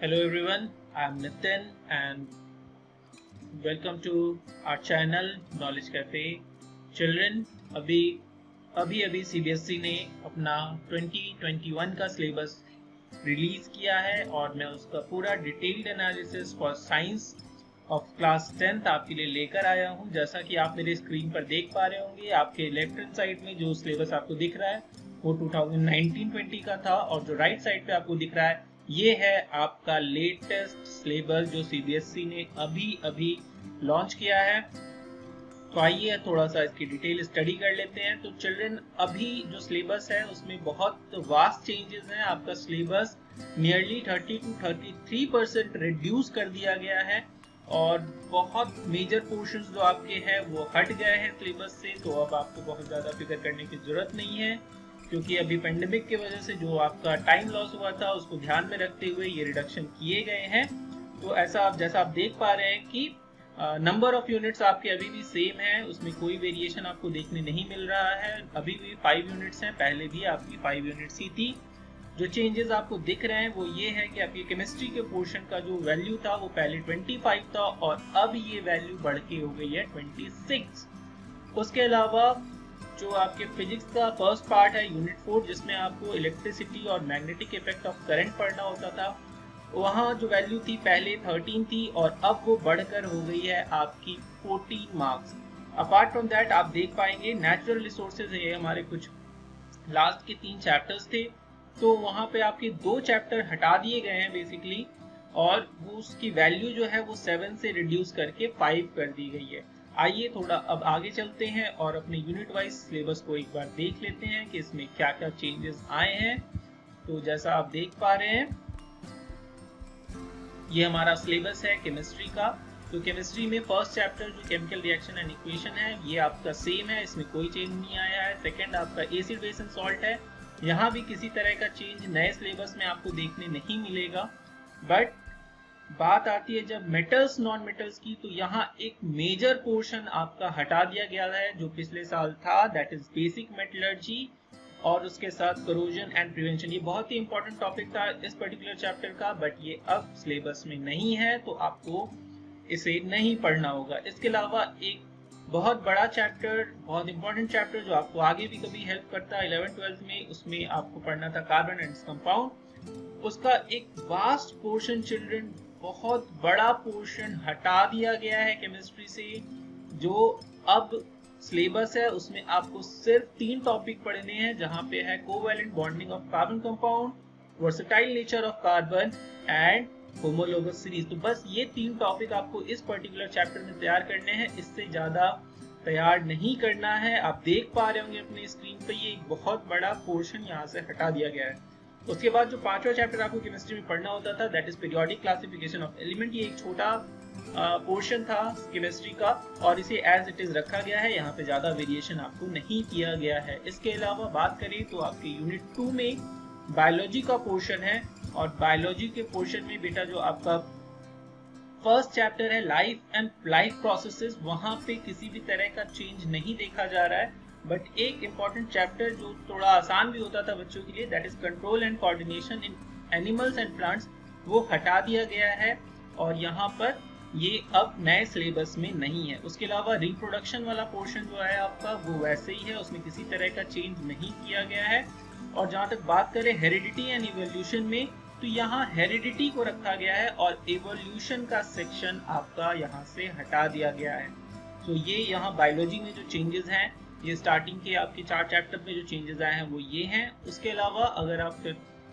Hello everyone, I am Nitin and welcome to our channel Knowledge Cafe. Children, अभी अभी CBSE ने अपना 2021 का सिलेबस रिलीज किया है और मैं उसका पूरा detailed analysis for science of class 10th आपके लिए लेकर आया हूं। जैसा कि आप मेरे स्क्रीन पर देख पा रहे होंगे, आपके लेफ्ट हैंड साइड में जो सिलेबस आपको दिख रहा है वो 2019-20 का था और जो राइट साइड पे आपको दिख रहा है ये है आपका लेटेस्ट सिलेबस जो सीबीएसई ने अभी लॉन्च किया है। तो आइए थोड़ा सा इसकी डिटेल स्टडी कर लेते हैं। तो चिल्ड्रन, अभी जो सिलेबस है उसमें बहुत वास्ट चेंजेस हैं। आपका सिलेबस नियरली 30 to 33% रिड्यूस कर दिया गया है और बहुत मेजर पोर्शंस जो आपके हैं वो हट गए हैं सिलेबस से। तो अब आपको बहुत ज़्यादा फिक्र करने की जरूरत नहीं है, क्योंकि अभी पेंडेमिक की वजह से जो आपका टाइम लॉस हुआ था उसको ध्यान में रखते हुए ये रिडक्शन किए गए हैं। तो जैसा आप देख पा रहे हैं कि नंबर ऑफ यूनिट्स आपके अभी भी सेम है, उसमें कोई वेरिएशन आपको देखने नहीं मिल रहा है। अभी भी 5 यूनिट्स हैं, पहले भी आपकी 5 यूनिट्स ही थी। जो चेंजेस आपको दिख रहे हैं वो ये है कि आपकी केमिस्ट्री के पोर्शन का जो वैल्यू था वो पहले 25 था और अब ये वैल्यू बढ़ के हो गई है 26। उसके अलावा जो आपके फिजिक्स का फर्स्ट पार्ट है यूनिट 4, जिसमें आपको इलेक्ट्रिसिटी और मैग्नेटिक इफेक्ट ऑफ करंट पढ़ना होता था, वहाँ जो वैल्यू थी पहले 13 थी और अब वो बढ़कर हो गई है आपकी 14 मार्क्स। अपार्ट फ्रॉम दैट आप देख पाएंगे नेचुरल रिसोर्सेज, ये हमारे कुछ लास्ट के 3 चैप्टर्स थे, तो वहाँ पे आपके 2 चैप्टर हटा दिए गए हैं बेसिकली, और वो उसकी वैल्यू जो है वो 7 से रिड्यूस करके 5 कर दी गई है। आइए थोड़ा अब आगे चलते हैं और अपने यूनिट वाइज सिलेबस को एक बार देख लेते हैं कि इसमें क्या क्या चेंजेस आए हैं। तो जैसा आप देख पा रहे हैं ये हमारा सिलेबस है केमिस्ट्री का। तो केमिस्ट्री में फर्स्ट चैप्टर जो केमिकल रिएक्शन एंड इक्वेशन है ये आपका सेम है, इसमें कोई चेंज नहीं आया है। सेकंड आपका एसिड बेस एंड सॉल्ट है, यहाँ भी किसी तरह का चेंज नए सिलेबस में आपको देखने नहीं मिलेगा। बट बात आती है जब मेटल्स नॉन मेटल्स की, तो यहाँ एक मेजर पोर्शन आपका हटा दिया गया है जो पिछले साल था, दैट इज बेसिक मेटलर्जी और उसके साथ करोजन एंड प्रिवेंशन। ये बहुत ही इंपॉर्टेंट टॉपिक था इस पर्टिकुलर चैप्टर का, बट ये अब सिलेबस में नहीं है तो आपको इसे नहीं पढ़ना होगा। इसके अलावा एक बहुत बड़ा चैप्टर, बहुत इंपॉर्टेंट चैप्टर जो आपको आगे भी कभी हेल्प करता है 11th-12th में, उसमें आपको पढ़ना था कार्बन एंड कंपाउंड। उसका एक वास्ट पोर्शन चिल्ड्रन, बहुत बड़ा पोर्शन हटा दिया गया है केमिस्ट्री से। जो अब सिलेबस है उसमें आपको सिर्फ 3 टॉपिक पढ़ने हैं, जहां पे है covalent bonding of carbon compound, versatile nature of carbon and homologous series. तो बस ये 3 टॉपिक आपको इस पर्टिकुलर चैप्टर में तैयार करने हैं, इससे ज्यादा तैयार नहीं करना है। आप देख पा रहे होंगे अपने स्क्रीन पे ये एक बहुत बड़ा पोर्शन यहाँ से हटा दिया गया है। उसके बाद जो 5वां चैप्टर आपको केमिस्ट्री में पढ़ना होता था, that is periodic classification of element. ये एक छोटा पोर्शन था केमिस्ट्री का और इसे एज इट इज रखा गया है, यहाँ पे ज्यादा वेरिएशन आपको नहीं किया गया है। इसके अलावा बात करें तो आपके यूनिट 2 में बायोलॉजी का पोर्शन है और बायोलॉजी के पोर्शन में बेटा जो आपका फर्स्ट चैप्टर है लाइफ प्रोसेसेस, वहां पे किसी भी तरह का चेंज नहीं देखा जा रहा है। बट एक इंपॉर्टेंट चैप्टर जो थोड़ा आसान भी होता था बच्चों के लिए, that is control and coordination in animals and plants, वो हटा दिया गया है और यहाँ पर ये अब नए सिलेबस में नहीं है। उसके अलावा रिप्रोडक्शन वाला पोर्शन जो है आपका वो वैसे ही है, उसमें किसी तरह का चेंज नहीं किया गया है। और जहाँ तक बात करें हेरिडिटी एंड इवोल्यूशन में, तो यहाँ हेरिडिटी को रखा गया है और इवोल्यूशन का सेक्शन आपका यहाँ से हटा दिया गया है। तो ये यहाँ बायोलॉजी में जो चेंजेस हैं, ये स्टार्टिंग के आपके 4 चैप्टर में जो चेंजेस आए हैं वो ये हैं। उसके अलावा अगर आप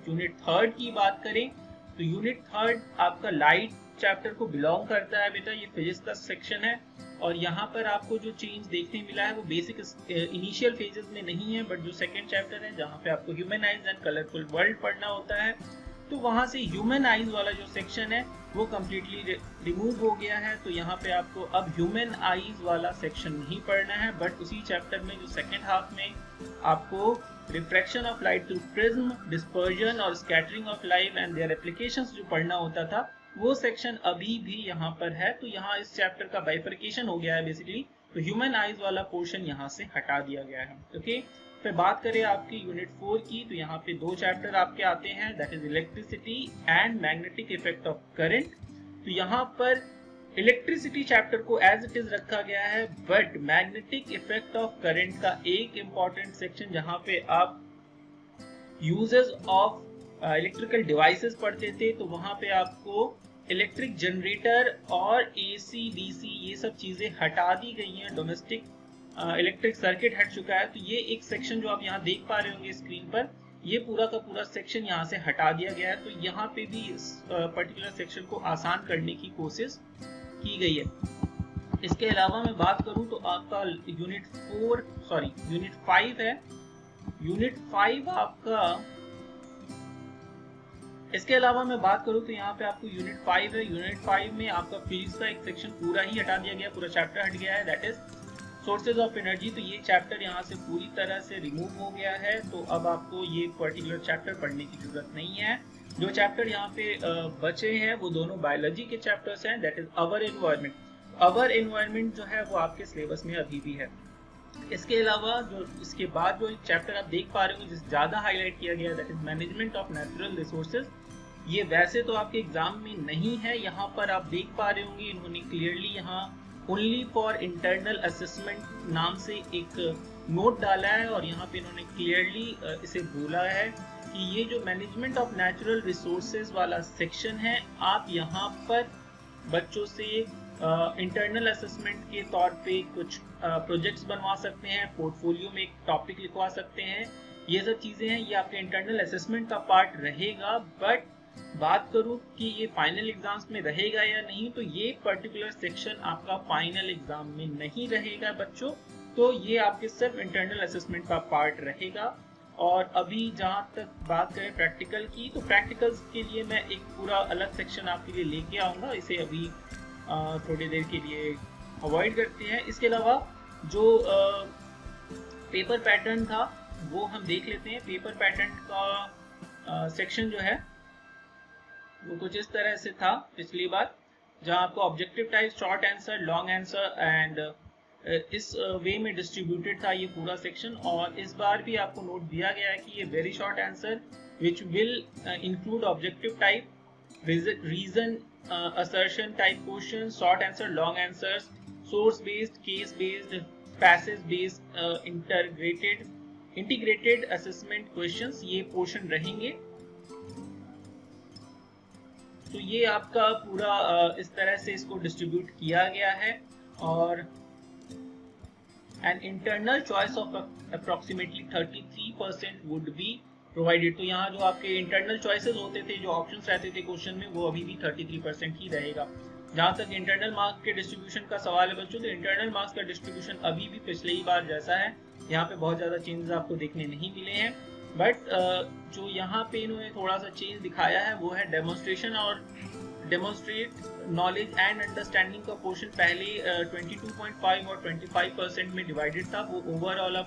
यूनिट 3 की बात करें तो यूनिट 3 आपका लाइट चैप्टर को बिलोंग करता है बेटा, ये फिजिक्स का सेक्शन है और यहाँ पर आपको जो चेंज देखने मिला है वो बेसिक इनिशियल फेजेस में नहीं है, बट जो सेकंड चैप्टर है जहाँ पे आपको human eyes and colourful world पढ़ना होता है, तो वहां से ह्यूमन आइज वाला जो सेक्शन है वो कम्प्लीटली रिमूव हो गया है। तो यहाँ पे आपको अब ह्यूमन आइज वाला सेक्शन नहीं पढ़ना है, बट उसी चैप्टर में जो सेकेंड हाफ में आपको refraction of light through prism, dispersion और scattering of light and their applications जो पढ़ना होता था, वो सेक्शन अभी भी यहाँ पर है। तो यहाँ इस चैप्टर का बाइफर्केशन हो गया है बेसिकली, तो ह्यूमन आइज वाला पोर्शन यहाँ से हटा दिया गया है। ओके, फिर बात करें आपकी यूनिट 4 की, तो यहाँ पे 2 चैप्टर आपके आते हैं, that is electricity and magnetic effect of current. तो यहाँ पर इलेक्ट्रिसिटी चैप्टर को एज इट इज रखा गया है, but magnetic effect of current का एक इंपॉर्टेंट सेक्शन जहाँ पे आप यूजेस ऑफ इलेक्ट्रिकल डिवाइसेस पढ़ते थे, तो वहां पे आपको इलेक्ट्रिक जनरेटर और एसी डीसी ये सब चीजें हटा दी गई हैं, डोमेस्टिक इलेक्ट्रिक सर्किट हट चुका है। तो ये एक सेक्शन जो आप यहाँ देख पा रहे होंगे स्क्रीन पर, ये पूरा का पूरा सेक्शन यहाँ से हटा दिया गया है। तो यहाँ पे भी इस पर्टिकुलर सेक्शन को आसान करने की कोशिश की गई है। इसके अलावा मैं बात करूं तो आपका यूनिट 5 है। यूनिट 5 आपका, इसके अलावा मैं बात करूं तो यहाँ पे आपको यूनिट 5 है। यूनिट 5 में आपका फिजिक्स का एक सेक्शन पूरा ही हटा दिया गया, पूरा चैप्टर हट गया है, that is sources of energy. तो ये चैप्टर यहाँ से पूरी तरह से रिमूव हो गया है। तो अब आपको ये पर्टिकुलर चैप्टर पढ़ने की जरूरत नहीं है। जो चैप्टर यहाँ पे बचे हैं वो दोनों बायोलॉजी के चैप्टर्स हैं, that is our environment. Our environment जो है वो आपके सिलेबस में अभी भी है। इसके अलावा जो इसके बाद जो चैप्टर आप देख पा रहे हो जिस ज्यादा हाईलाइट किया गया है, that is management of natural resources. ये वैसे तो आपके एग्जाम में नहीं है, यहाँ पर आप देख पा रहे होंगे इन्होंने क्लियरली यहाँ ओनली फॉर इंटरनल असेसमेंट नाम से एक नोट डाला है, और यहाँ पे इन्होंने क्लियरली इसे बोला है कि ये जो मैनेजमेंट ऑफ नेचुरल रिसोर्सेज वाला सेक्शन है, आप यहाँ पर बच्चों से इंटरनल असेसमेंट के तौर पे कुछ प्रोजेक्ट्स बनवा सकते हैं, पोर्टफोलियो में एक टॉपिक लिखवा सकते हैं, ये सब चीजें हैं, ये आपके इंटरनल असेसमेंट का पार्ट रहेगा। बट बात करूं कि ये फाइनल एग्जाम्स में रहेगा या नहीं, तो ये पर्टिकुलर सेक्शन आपका फाइनल एग्जाम में नहीं रहेगा बच्चों। तो ये आपके सिर्फ इंटरनल असेसमेंट का पार्ट रहेगा। और अभी जहां तक बात करें प्रैक्टिकल की, तो प्रैक्टिकल्स के लिए मैं एक पूरा अलग सेक्शन आपके लिए लेके आऊंगा, इसे अभी थोड़ी देर के लिए अवॉइड करते हैं। इसके अलावा जो पेपर पैटर्न था वो हम देख लेते हैं। पेपर पैटर्न का सेक्शन जो है वो कुछ इस तरह से था पिछली बार, जहां आपको objective type, short answer, long answer and इस वे में डिस्ट्रीब्यूटेड था ये पूरा सेक्शन। और इस बार भी आपको नोट दिया गया है कि ये very short answer which will include objective type, reason assertion type questions, short answer, long answers, source based, case based, passage based, integrated assessment questions, ये पोर्शन रहेंगे। तो ये आपका पूरा इस तरह से इसको डिस्ट्रीब्यूट किया गया है। और an internal choice of approximately 33% would be provided. तो यहाँ जो आपके इंटरनल चॉइसेस होते थे, जो ऑप्शंस रहते थे क्वेश्चन में, वो अभी भी 33% ही रहेगा। जहाँ तक इंटरनल मार्क्स के डिस्ट्रीब्यूशन का सवाल है बच्चों, तो इंटरनल मार्क्स का डिस्ट्रीब्यूशन अभी भी पिछले ही बार जैसा है, यहाँ पे बहुत ज़्यादा चेंजेस आपको देखने नहीं मिले हैं। बट जो यहाँ पे इन्होंने थोड़ा सा चेंज दिखाया है वो है डेमोन्स्ट्रेशन और डेमोन्स्ट्रेट नॉलेज एंड अंडरस्टैंडिंग का पोर्शन पहले 22.5 और 25% में डिवाइडेड था, वो ओवरऑल अब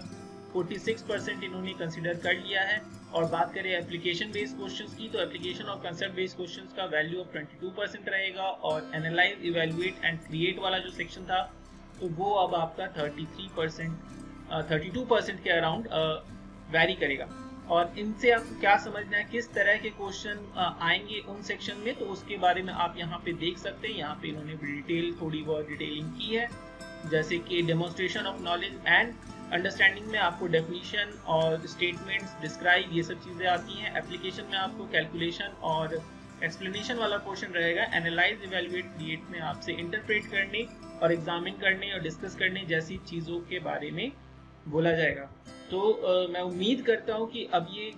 46% इन्होंने कंसिडर कर लिया है। और बात करें एप्लीकेशन बेस्ड क्वेश्चंस की, तो एप्लीकेशन और कंसेप्ट बेस्ड क्वेश्चंस का वैल्यू अब 22% रहेगा। और एनालाइज, इवैल्यूएट एंड क्रिएट वाला जो सेक्शन था, तो वो अब आपका 32% के अराउंड वैरी करेगा। और इनसे आपको क्या समझना है, किस तरह के क्वेश्चन आएंगे उन सेक्शन में, तो उसके बारे में आप यहाँ पे देख सकते हैं। यहाँ पे इन्होंने डिटेल, थोड़ी बहुत डिटेलिंग की है, जैसे कि demonstration of knowledge and understanding में आपको डेफिनेशन और स्टेटमेंट्स, डिस्क्राइब, ये सब चीज़ें आती हैं। एप्लीकेशन में आपको कैलकुलेशन और एक्सप्लेनेशन वाला पोर्शन रहेगा। एनालाइज, इवैल्यूएट, क्रिएट में आपसे इंटरप्रेट करने और एग्जामिन करने और डिस्कस करने जैसी चीज़ों के बारे में बोला जाएगा। तो मैं उम्मीद करता हूँ कि अब ये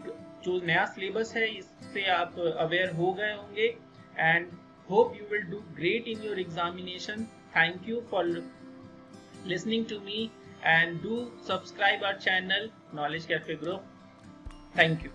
जो नया सिलेबस है इससे आप अवेयर हो गए होंगे, and hope you will do great in your examination. Thank you for listening to me and do subscribe our channel Knowledge Cafe Group. Thank you.